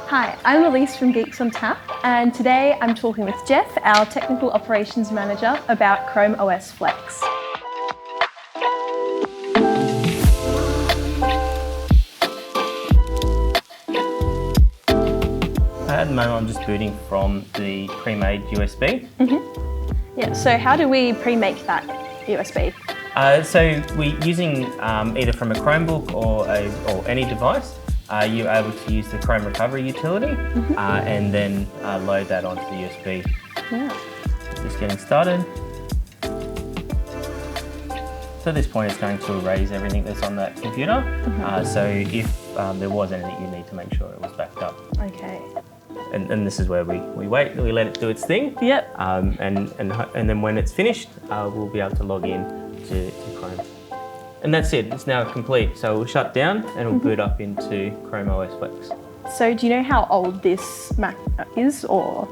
Hi, I'm Elise from Geeks on Tap, and today I'm talking with Jeff, our Technical Operations Manager, about ChromeOS Flex. At the moment I'm just booting from the pre-made USB. Yeah, so how do we pre-make that USB? So we're using either from a Chromebook or any device. You're able to use the Chrome Recovery utility and then load that onto the USB. Yeah. Just getting started. So at this point it's going to erase everything that's on that computer. So if there was anything, you need to make sure it was backed up. Okay. And this is where we wait, we let it do its thing. Yep. And then when it's finished, we'll be able to log in to Chrome. And that's it, it's now complete. So we'll shut down and we'll boot up into ChromeOS Flex. So do you know how old this Mac is, or?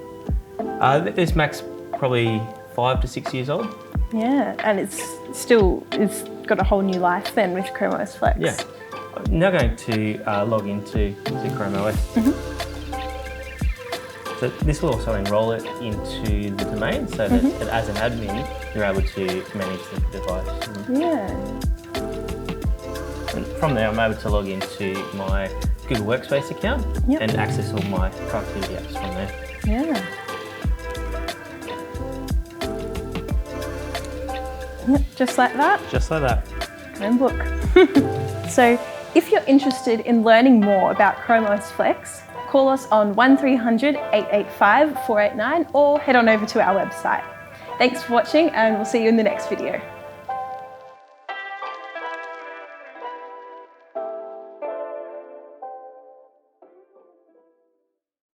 This Mac's probably 5 to 6 years old. Yeah, and it's got a whole new life then with ChromeOS Flex. Yeah. I'm now going to log into ChromeOS. So this will also enroll it into the domain so that as an admin, you're able to manage the device. Yeah. And from there, I'm able to log into my Google Workspace account and access all my productivity apps from there. Yeah. Yep, just like that. Just like that. Chromebook. So if you're interested in learning more about ChromeOS Flex, call us on 1300 885 489 or head on over to our website. Thanks for watching, and we'll see you in the next video.